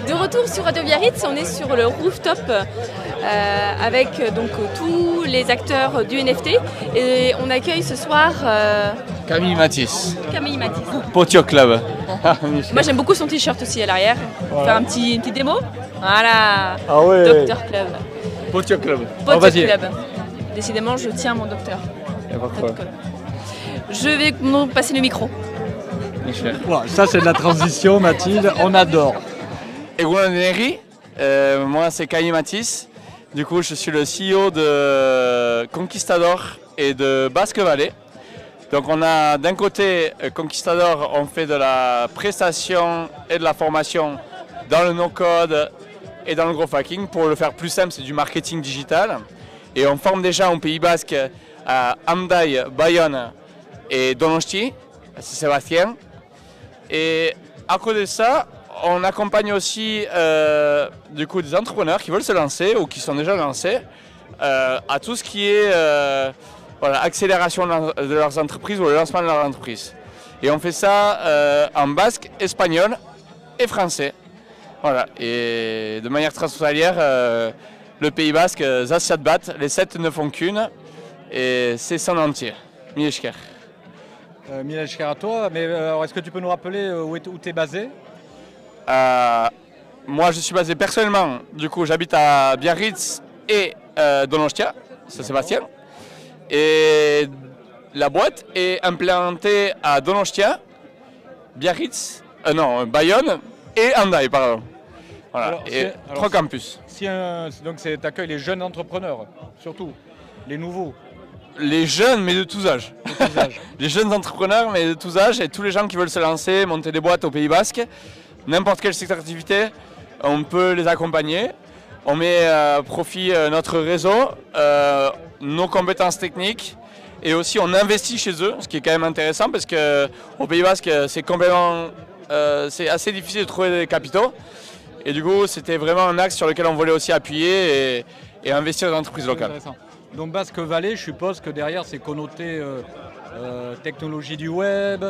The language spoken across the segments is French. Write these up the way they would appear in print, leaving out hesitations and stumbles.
De retour sur Radio Biarritz, on est sur le rooftop avec donc tous les acteurs du NFT et on accueille ce soir Camille Mathis. Camille Mathis. Potio Club. Moi j'aime beaucoup son t-shirt aussi à l'arrière. Voilà. Faire une petite démo. Voilà. Ah ouais. Docteur Club. Potio Club. Potio Club. Décidément, je tiens mon docteur. Je vais passer le micro. Voilà, ça c'est de la transition, Mathilde, on adore. Et moi c'est Camille Mathis. Du coup, je suis le CEO de Conquistador et de Basque Valley. Donc on a d'un côté Conquistador, on fait de la prestation et de la formation dans le no-code et dans le growth hacking. Pour le faire plus simple, c'est du marketing digital. Et on forme déjà au Pays Basque à Hendaye, Bayonne et Donosti, c'est Sébastien. Et à côté de ça, on accompagne aussi du coup, des entrepreneurs qui veulent se lancer ou qui sont déjà lancés à tout ce qui est accélération de leurs entreprises ou le lancement de leur entreprise. Et on fait ça en basque, espagnol et français. Voilà. Et de manière transfrontalière, le Pays Basque, Zasiadbat, les 7 ne font qu'une et c'est son entier. Mileshker. Mileshker à toi, mais est-ce que tu peux nous rappeler où tu es basé? Moi je suis basé personnellement, du coup j'habite à Biarritz et Donostia, c'est Sébastien. Et la boîte est implantée à Donostia, Biarritz, Bayonne et Hendaye, pardon. Voilà, trois campus. Donc tu accueilles les jeunes entrepreneurs, surtout, les nouveaux. Les jeunes, mais de tous âges. Les jeunes entrepreneurs, mais de tous âges, et tous les gens qui veulent se lancer, monter des boîtes au Pays Basque, n'importe quel secteur d'activité, on peut les accompagner. On met à profit notre réseau, nos compétences techniques, et aussi on investit chez eux, ce qui est quand même intéressant parce qu'au Pays Basque, c'est assez difficile de trouver des capitaux. Et du coup, c'était vraiment un axe sur lequel on voulait aussi appuyer et investir dans l'entreprise locale. Donc Basque Valley, je suppose que derrière c'est connoté technologie du web.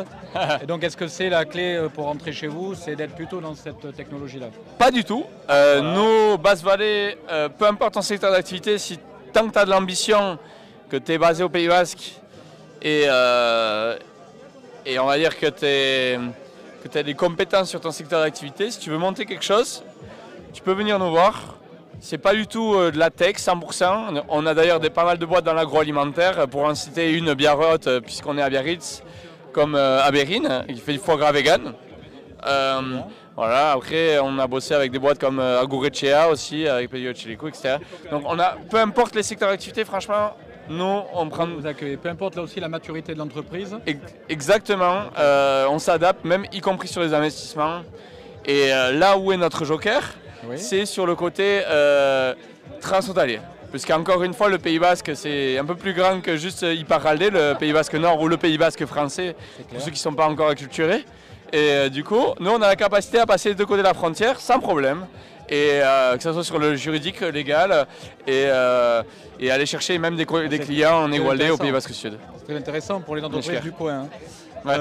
Et donc est-ce que c'est la clé pour rentrer chez vous, c'est d'être plutôt dans cette technologie-là? Pas du tout. Nous, Basque Valley, peu importe ton secteur d'activité, tant que tu as de l'ambition, que tu es basé au Pays Basque et on va dire que tu as des compétences sur ton secteur d'activité, si tu veux monter quelque chose, tu peux venir nous voir. C'est pas du tout de la tech, 100%. On a d'ailleurs pas mal de boîtes dans l'agroalimentaire. Pour en citer une, Biarrot, puisqu'on est à Biarritz, comme Abérine, qui fait du foie gras vegan. Voilà. Après, on a bossé avec des boîtes comme Agurechea aussi, avec Pedio Chilico, etc. Donc, peu importe les secteurs d'activité, franchement, nous, on prend... Vous accueillez, peu importe là aussi la maturité de l'entreprise. Exactement. On s'adapte, même y compris sur les investissements. Et là où est notre joker, oui, c'est sur le côté transfrontalier. Puisqu'encore une fois, le Pays Basque, c'est un peu plus grand que juste Iparralde, le Pays Basque Nord ou le Pays Basque français, pour ceux qui ne sont pas encore acculturés. Et du coup, nous, on a la capacité à passer des deux côtés de la frontière sans problème. Et que ce soit sur le juridique, légal, et aller chercher même des clients en Égualdé au Pays Basque Sud. C'est très intéressant pour les entreprises du coin. Ouais.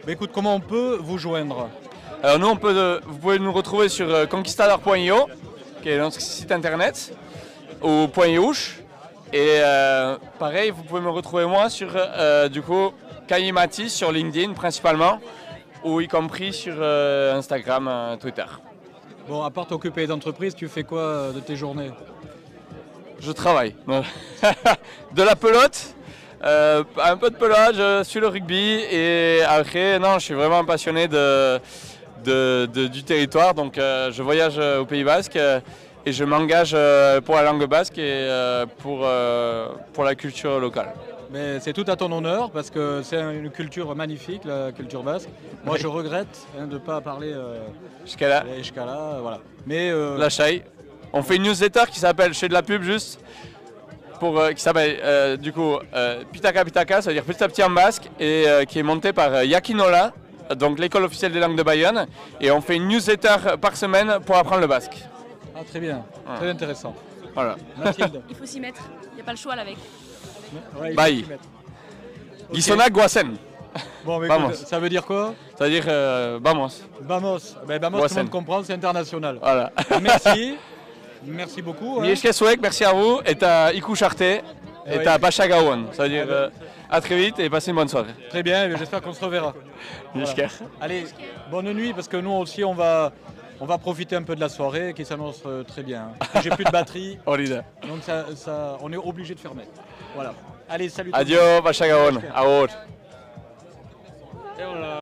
Mais écoute, comment on peut vous joindre? Alors nous, vous pouvez nous retrouver sur conquistador.io, qui est notre site internet, ou .iouch. Et pareil, vous pouvez me retrouver moi sur du coup Camille Mathis sur LinkedIn principalement, ou y compris sur Instagram, Twitter. Bon, à part t'occuper d'entreprise, tu fais quoi de tes journées? Je travaille. De la pelote, un peu de pelage, je suis le rugby, et après, non, je suis vraiment passionné du territoire, donc je voyage au Pays Basque et je m'engage pour la langue basque et pour la culture locale. Mais c'est tout à ton honneur parce que c'est une culture magnifique, la culture basque. Moi, je regrette de ne pas parler Euskara, voilà. Mais la Chai. On fait une newsletter qui s'appelle, je fais de la pub juste, qui s'appelle du coup Pitaka Pitaka, ça veut dire petit à petit en basque, et qui est montée par Yakinola, donc l'école officielle des langues de Bayonne, et on fait une newsletter par semaine pour apprendre le basque. Ah, très bien, très intéressant. Voilà. Mathilde. Il faut s'y mettre, il n'y a pas le choix là avec. Ouais, Bye. Gisona Guasen. Bon, mais Vamos. écoute, ça veut dire quoi? C'est-à-dire, vamos. Vamos. Ben, vamos, tout le monde comprend, c'est international. Voilà. Merci. Merci beaucoup. Mille esquezuek, merci à vous. Et à Ikusharte. Et Oui. à Bachagaon. C'est-à-dire, à très vite et passez une bonne soirée. Très bien, j'espère qu'on se reverra. Voilà. Mishker. Allez, bonne nuit, parce que nous aussi, on va profiter un peu de la soirée qui s'annonce très bien. J'ai plus de batterie, Olida. donc on est obligé de fermer. Voilà. Allez, salut tout le monde. Adieu, Bachagaon. À haut. Et voilà.